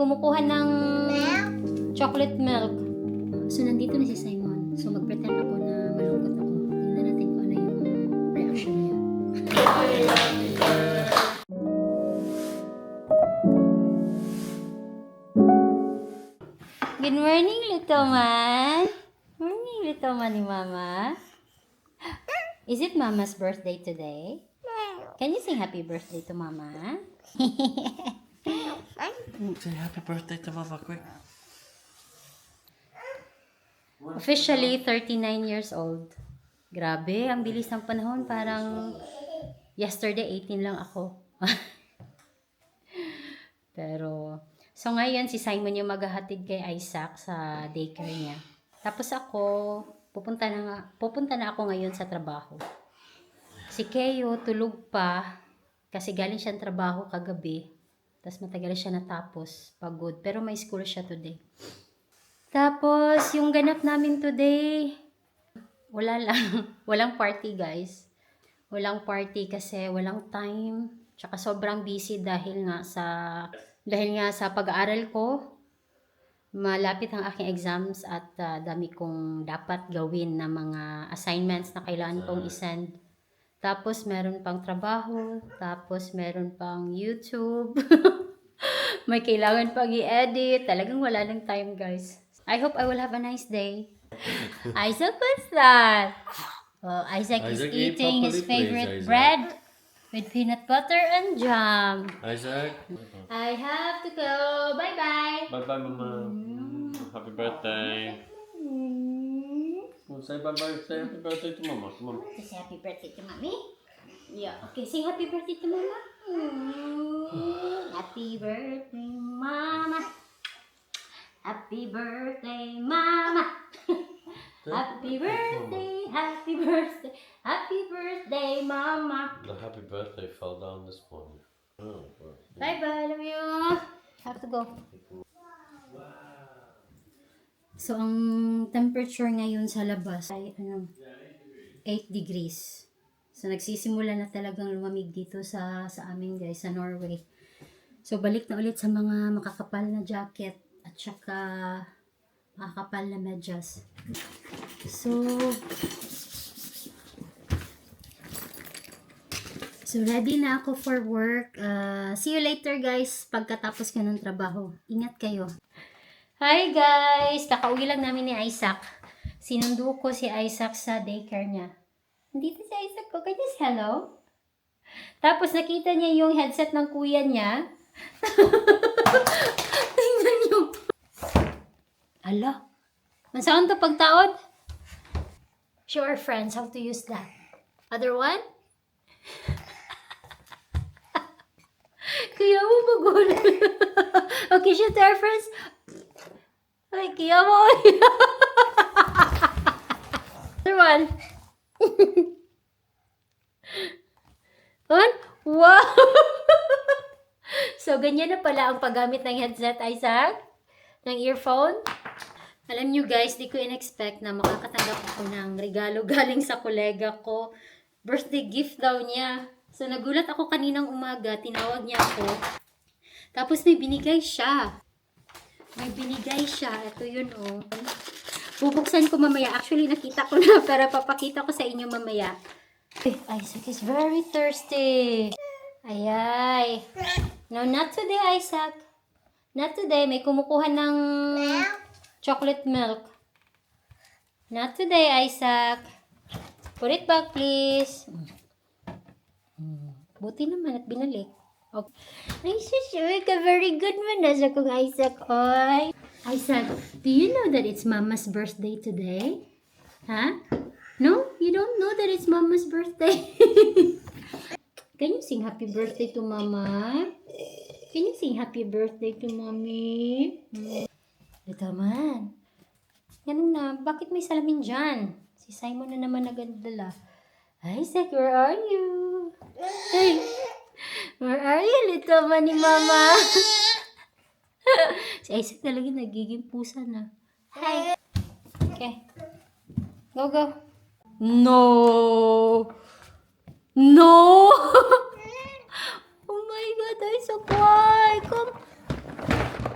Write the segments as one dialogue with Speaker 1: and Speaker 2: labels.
Speaker 1: kumukuha ng chocolate milk. So, nandito na si Simon. So, mag-pretend ako na malungkot ako. Tingnan natin kung ano yung reaction niya. Good morning, little man. Morning, little man ni Mama. Is it Mama's birthday today? Can you sing happy birthday to Mama?
Speaker 2: Say happy birthday to Mama quick.
Speaker 1: Officially 39 years old. Grabe, ang bilis ng panahon. Parang yesterday 18 lang ako. Pero, so ngayon si Simon yung maghahatid kay Isaac sa daycare niya. Tapos ako, pupunta na ako ngayon sa trabaho. Si Keo tulog pa kasi galing siyang trabaho kagabi. Tapos matagal siya natapos, pagod. Pero may school siya today. Tapos, yung ganap namin today, wala lang. Walang party, guys. Walang party kasi walang time. Tsaka sobrang busy dahil nga sa pag-aaral ko. Malapit ang aking exams at dami kong dapat gawin na mga assignments na kailangan kong isend. Tapos, meron pang trabaho. Tapos, meron pang YouTube. May kailangan pang i-edit. Talagang wala ng time, guys. I hope I will have a nice day. Isaac, what's that? Oh, Isaac is
Speaker 2: Isaac,
Speaker 1: eating
Speaker 2: eat
Speaker 1: his
Speaker 2: properly,
Speaker 1: favorite
Speaker 2: please, Isaac.
Speaker 1: bread with peanut butter and jam.
Speaker 2: Isaac.
Speaker 1: I have to go. Bye-bye.
Speaker 2: Bye bye, Mama. Happy birthday. Say bye bye. Say happy birthday to Mama. Come on.
Speaker 1: Say happy birthday to Mommy. Yeah. Okay, say happy birthday to Mama. Happy birthday, Mama. Happy birthday, Mama. Happy birthday, happy birthday, happy birthday, Mama.
Speaker 2: The happy birthday fell down this morning. Oh, well.
Speaker 1: Bye-bye, love you. Have to go. So, ang temperature ngayon sa labas ay 8 degrees. So, nagsisimula na talagang lumamig dito sa amin, guys, sa Norway. So, balik na ulit sa mga makakapal na jacket at saka makakapal na medyas. So, ready na ako for work. See you later, guys, pagkatapos ko ng trabaho. Ingat kayo. Hi, guys! Kakauwi lang namin ni Isaac. Sinundo ko si Isaac sa daycare niya. Nandito si Isaac ko. Can you say hello? Tapos, nakita niya yung headset ng kuya niya. Tingnan niyo. Ala. Saan to pagtaod? Show our friends how to use that. Other one? Kaya mo magulo. Okay, show to our friends. Ay, kaya mo. Other one. One? Wow! So, ganyan na pala ang paggamit ng headset, Isaac. Ng earphone. Alam nyo guys, di ko in-expect na makakatanggap ako ng regalo galing sa kolega ko. Birthday gift daw niya. So, nagulat ako kaninang umaga. Tinawag niya ako. Tapos, may binigay siya. Ito yun, oh. Bubuksan ko mamaya. Actually, nakita ko na. Pero papakita ko sa inyo mamaya. Isaac is very thirsty. Ayay. No, not today, Isaac. Not today. May kumukuha ng chocolate milk. Not today, Isaac. Put it back, please. Buti naman at binalik. Okay. Ay, sure ka. Very good man. Nasa kong Isaac. Oy. Isaac, do you know that it's Mama's birthday today? Huh? No? You don't know that it's Mama's birthday? Can you sing happy birthday to Mama? Can you sing happy birthday to Mommy? Ito man. Ganun na. Bakit may salamin dyan? Si Simon na naman nagdala. Isaac, where are you? Hey! Where are you, little man ni Mama? Si Isaac talaga nagiging pusa na. Hi! Okay. Go, go. No! No! Oh my God, Isaac, why? Come.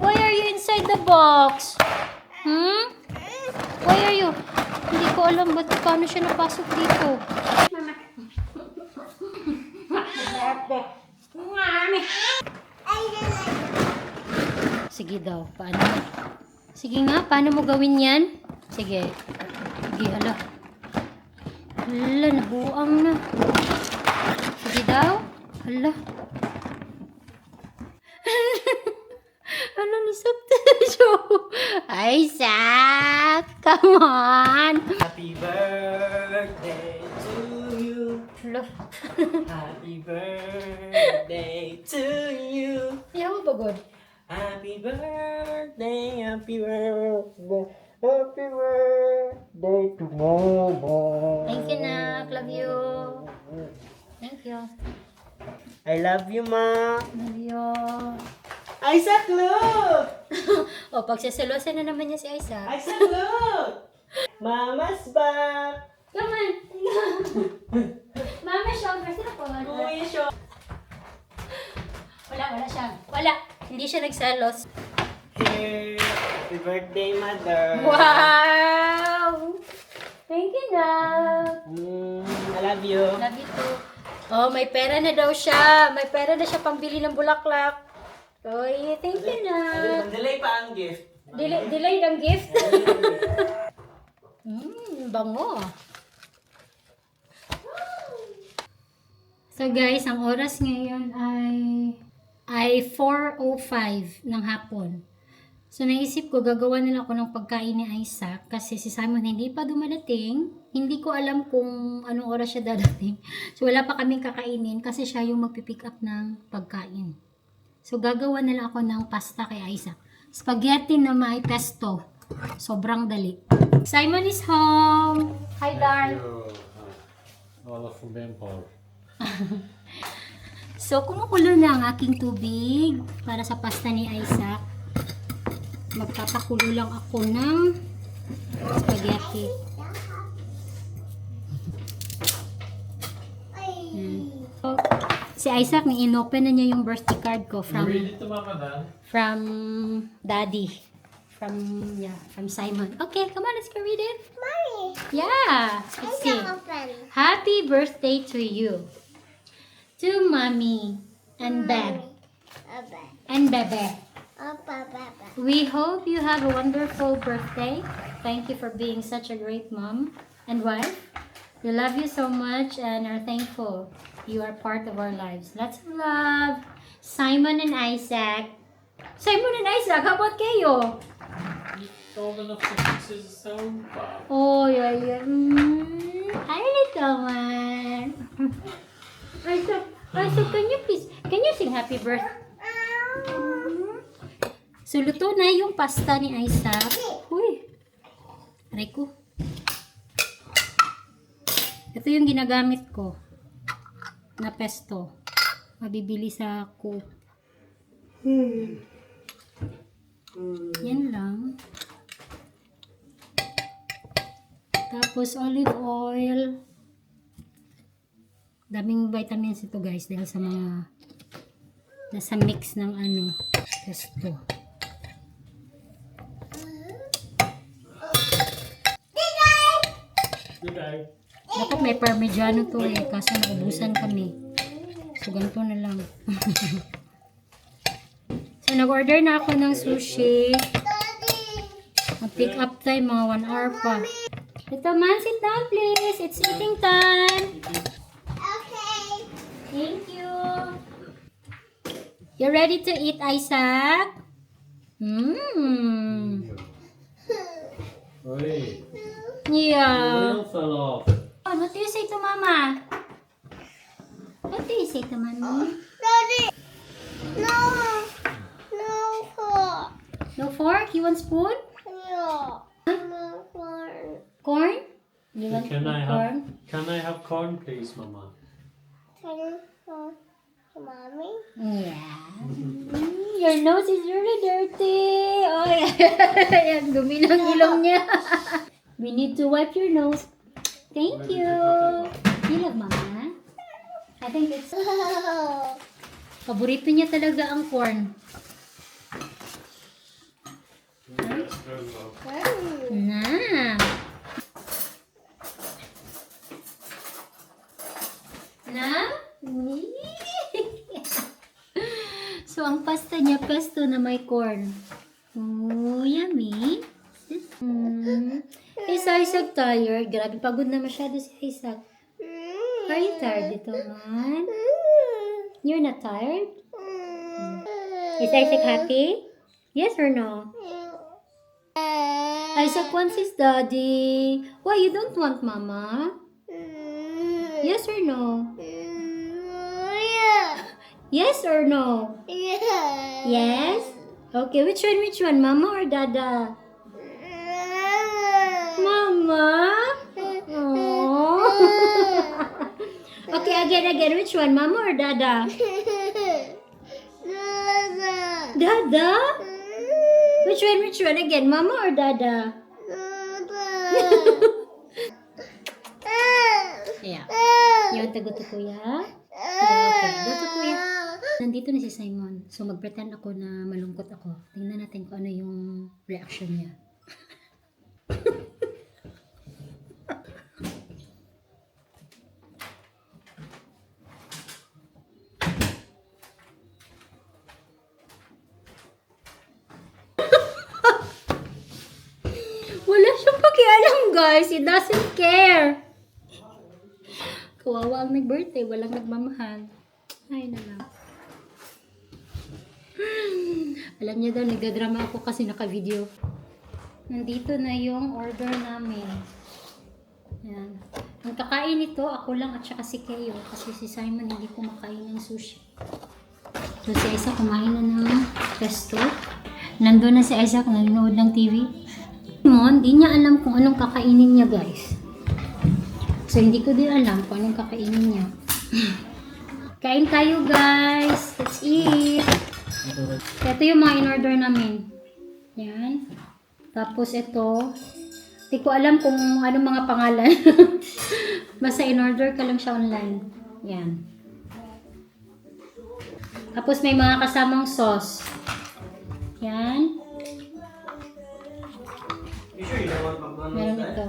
Speaker 1: Why box? Hmm? Why are you? Hindi ko alam ba't paano siya napasok dito. Sige daw, paano? Sige nga, paano mo gawin yan? Sige. Sige, hala. Hala, nabuang na. Sige daw. Hala. Ano, nisap siya. Isaac, come on.
Speaker 3: Happy birthday to you.
Speaker 1: Hala.
Speaker 3: Happy birthday to you.
Speaker 1: Ayaw mo ba, God?
Speaker 3: Happy birthday, happy birthday, happy birthday to Mama.
Speaker 1: Thank you, Nak. Love you. Thank you.
Speaker 3: I love you, Ma.
Speaker 1: Love you.
Speaker 3: Isaac, look!
Speaker 1: O, pagsasalusan na naman niya si Isaac.
Speaker 3: Isaac, look! Mama's back!
Speaker 1: Come on. Mama, shoulder. Sino po?
Speaker 3: Kuya siya.
Speaker 1: Wala siya. Wala. Hindi siya nagsalos.
Speaker 3: Here, happy birthday, Mother.
Speaker 1: Wow! Thank you, Nak.
Speaker 3: I love you.
Speaker 1: Love you too. Oh, may pera na daw siya. May pera na siya pambili ng bulaklak. Oy, thank you, Nak.
Speaker 3: Delay pa ang gift.
Speaker 1: Delay ng gift. Bango. So guys, ang oras ngayon ay 4:05 ng hapon. So naisip ko gagawa nila ako ng pagkain ni Isaac kasi si Simon hindi pa dumadating. Hindi ko alam kung anong oras siya dadating. So wala pa kaming kakainin kasi siya yung magpipick up ng pagkain. So gagawa nila ako ng pasta kay Isaac. Spaghetti na may pesto. Sobrang dali. Simon is home. Hi, Darn.
Speaker 2: Alla från benpar.
Speaker 1: So, kumukulo na ang aking tubig para sa pasta ni Isaac. Magpapakulo lang ako ng spaghetti. So, si Isaac, ni-inopen na niya yung birthday card ko
Speaker 2: Read it to Mama then.
Speaker 1: from Daddy. From Simon. Okay, come on, let's go read it.
Speaker 4: Mommy,
Speaker 1: Yeah, let's see.
Speaker 4: open.
Speaker 1: Happy birthday to you. To Mommy and Beb
Speaker 4: Open.
Speaker 1: and Bebe.
Speaker 4: Open.
Speaker 1: We hope you have a wonderful birthday. Thank you for being such a great mom and wife. We love you so much and are thankful you are part of our lives. Lots of love. Simon and Isaac. Simon and Isaac, how about kayo?
Speaker 2: Old enough to fix his own bar.
Speaker 1: Oh, yeah. Hi, little man. Isaac, can you sing happy birthday? So, luto na yung pasta ni Isaac. Uy, aray ko. Ito yung ginagamit ko na pesto. Mabibili sa Coop. Yan lang. Tapos olive oil. Daming vitamins ito guys dahil sa mga nasa mix ng pesto.
Speaker 2: Good day.
Speaker 1: Dapat may parmigiano to kaso naubusan kami. So ganito na lang. So nag-order na ako ng sushi. Mag-pick up time mga 1 hour pa. Ito man, sit down please. It's eating time.
Speaker 4: Okay.
Speaker 1: Thank you. You ready to eat, Isaac?
Speaker 2: Oi.
Speaker 1: Yeah.
Speaker 2: Wheel fell off.
Speaker 1: Oh, what do you say to Mama? What do you say to Mommy?
Speaker 4: Daddy. No. No fork.
Speaker 1: No fork? You want spoon?
Speaker 4: No. No fork.
Speaker 1: Corn? You want
Speaker 2: Can I
Speaker 1: corn?
Speaker 2: have corn, please, Mama?
Speaker 4: Can you fork, Mommy?
Speaker 1: Yeah. Your nose is really dirty. Oh, yeah. Yan, dumi ng ilong niya. We need to wipe your nose. Thank you. You love Mama? I think it's... Paborito niya talaga ang corn. Na. Na? So, ang pasta niya, pesto na may corn. Oh, yummy. Isaac tired. Grabe, pagod na masyado si Isaac. Are you tired, little man? You're not tired? Is Isaac happy? Yes or no? Isaac wants his daddy. Why you don't want mama? Yes or no? Yes or no? Yes? Okay, which one? Mama or dada? Mama? Oh. Okay, again. Which one? Mama or dada? Dada? Which one? Again, mama or dada? Yeah. You want to go to kuya? Yeah, okay. Go to kuya. Nandito na si Simon. So, mag-pretend ako na malungkot ako. Tingnan natin kung ano yung reaction niya. Wala siyang pakialam, guys. He doesn't care. Kawawa ang nag-birthday. Walang nagmamahal. Ay, na lang. Alam niya daw, nagdadrama ako kasi naka-video. Nandito na yung order namin. Yan. Ang kakain nito, ako lang at saka si Keo. Kasi si Simon hindi kumakain ng sushi. So si Isaac kumain na ng pesto. Nandun na si Isaac, nanonood ng TV. Hindi niya alam kung anong kakainin niya, guys. So hindi ko din alam kung anong kakainin niya. Kain tayo, guys. Let's eat. Ito yung mga in-order namin. Yan. Tapos ito. Hindi ko alam kung anong mga pangalan. Basta in-order ka lang siya online. Yan. Tapos may mga kasamang sauce. Yan.
Speaker 3: You sure you don't want McDonald's?
Speaker 1: Meron ito.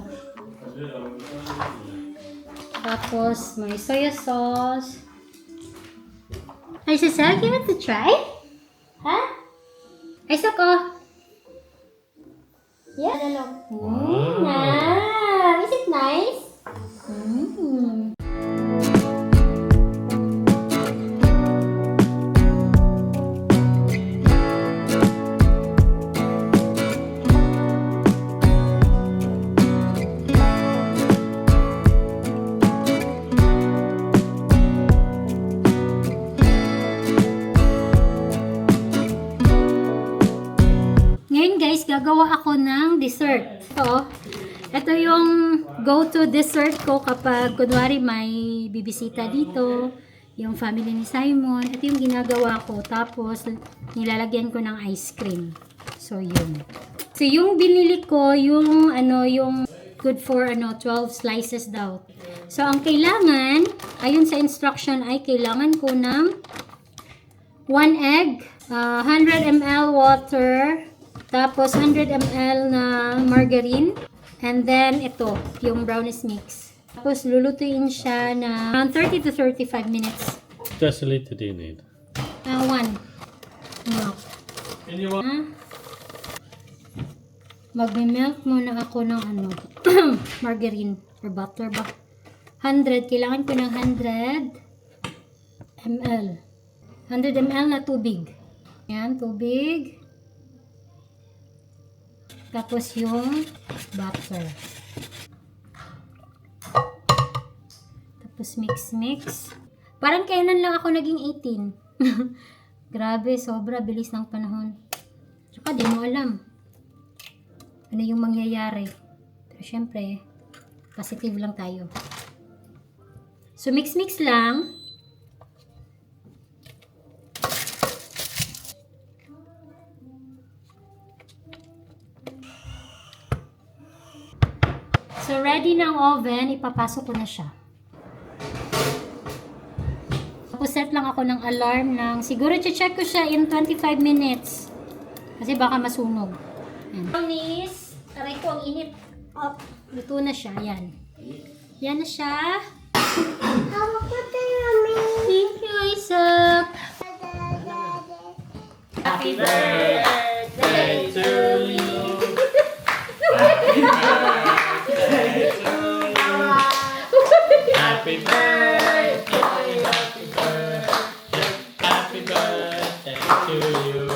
Speaker 1: Tapos may soya sauce. Ay, Isaac, you want to try? Huh? Isaac, oh. Yeah. Is it nice? Ngayon guys, gagawa ako ng dessert. So, ito yung go-to dessert ko kapag kunwari may bibisita dito, yung family ni Simon. Ito yung ginagawa ko. Tapos, nilalagyan ko ng ice cream. So, yun. So, yung binili ko, yung good for 12 slices daw. So, ang kailangan, ayon sa instruction ay kailangan ko ng 1 egg, 100 ml water, tapos 100 ml na margarine, and then ito, yung brownies mix. Tapos lulutuin siya na around 30 to 35 minutes.
Speaker 2: Deciliter do you need?
Speaker 1: 1 milk.
Speaker 2: And you want?
Speaker 1: Magme-melt muna ako ng margarine or butter ba? 100, kailangan ko ng 100 ml. 100 ml na tubig. Yan, tubig. Tapos yung butter. Tapos mix. Parang kailan lang ako naging 18. Grabe, sobra bilis ng panahon. Tsaka di mo alam ano yung mangyayari. Pero syempre, positive lang tayo. So mix lang. So, ready na ang oven. Ipapasok ko na siya. Tapos, set lang ako ng alarm ng, siguro check ko siya in 25 minutes. Kasi baka masunog. Brownies. Aray ko, ang init. Oh, luto na siya. Yan. Yan na siya.
Speaker 4: How about the mommy?
Speaker 1: Thank you, Isaac.
Speaker 2: Happy birthday to you. Happy birthday to you. Happy birthday, happy birthday, happy birthday to you.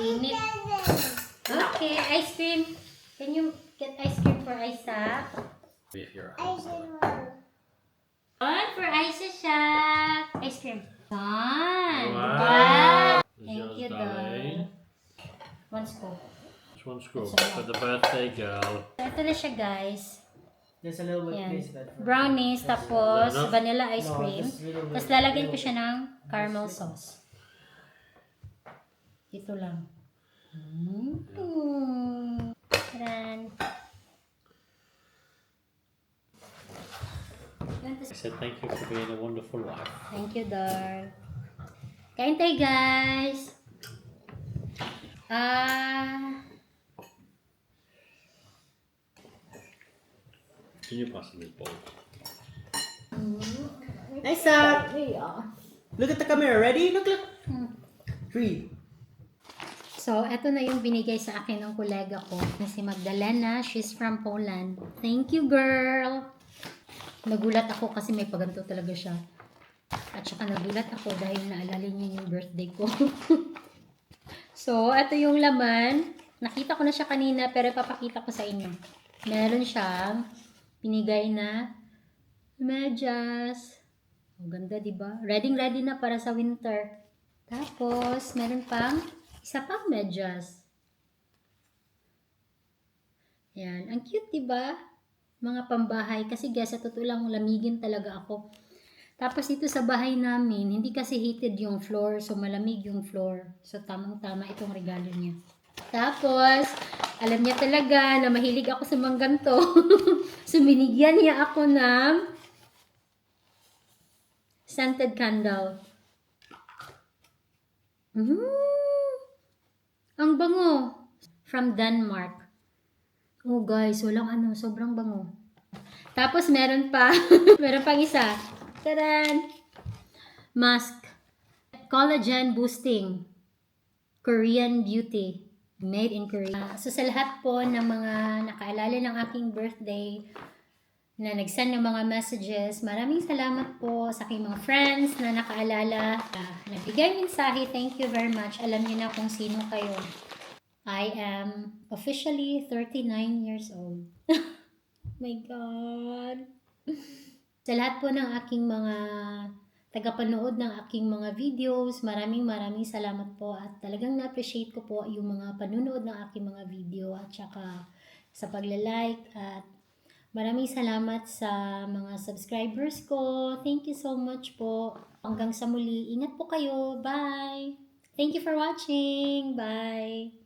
Speaker 1: Init. Okay, ice cream. Can you get ice cream for Isaac?
Speaker 2: With your
Speaker 4: I did one.
Speaker 1: One for Isaac. Ice cream. One.
Speaker 2: Wow.
Speaker 1: Thank you,
Speaker 2: darling.
Speaker 1: One scoop.
Speaker 2: Just one scoop
Speaker 1: That's a lot.
Speaker 2: for the birthday girl.
Speaker 1: So, ito na siya, guys.
Speaker 3: There's a little bit
Speaker 1: Yan.
Speaker 3: place that for
Speaker 1: Brownies, tapos
Speaker 2: Enough?
Speaker 1: vanilla ice
Speaker 3: No,
Speaker 1: cream.
Speaker 3: just little bit.
Speaker 1: Tapos lalagyan ko siya ng caramel sauce. Ito lang. Taran.
Speaker 2: I said thank you for being a wonderful wife.
Speaker 1: Thank you, Dar. Kain tayo, guys.
Speaker 2: Can you pass me the bowl?
Speaker 3: Nice up. Look at the camera. Ready? Look, look. 3.
Speaker 1: So, eto na yung binigay sa akin ng kolega ko na si Magdalena. She's from Poland. Thank you, girl! Nagulat ako kasi may paganto talaga siya. At saka nagulat ako dahil naalala niya yung birthday ko. So, eto yung laman. Nakita ko na siya kanina pero papakita ko sa inyo. Meron siyang pinigay na medyas. Ang ganda, diba? Ready na para sa winter. Tapos, meron pang isa pang medyas. Yan. Ang cute, diba? Mga pambahay. Kasi guys, sa totoo lang, lamigin talaga ako. Tapos dito sa bahay namin, hindi kasi heated yung floor. So, malamig yung floor. So, tamang-tama itong regalo niya. Tapos, alam niya talaga na mahilig ako sa mga ganito. So, binigyan niya ako ng scented candle. Ang bango. From Denmark. Oh guys, walang sobrang bango. Tapos meron pa, meron pang isa. Taran! Mask. Collagen boosting. Korean beauty. Made in Korea. So sa lahat po ng mga nakaalala ng aking birthday, na nag-send ng mga messages, maraming salamat po sa aking mga friends na nakaalala. Nagbigay mensahe, thank you very much. Alam niyo na kung sino kayo. I am officially 39 years old. My God. Sa lahat po ng aking mga tagapanood ng aking mga videos, maraming salamat po at talagang na-appreciate ko po yung mga panunood ng aking mga video at saka sa pagla-like at maraming salamat sa mga subscribers ko. Thank you so much po. Hanggang sa muli, ingat po kayo. Bye! Thank you for watching. Bye!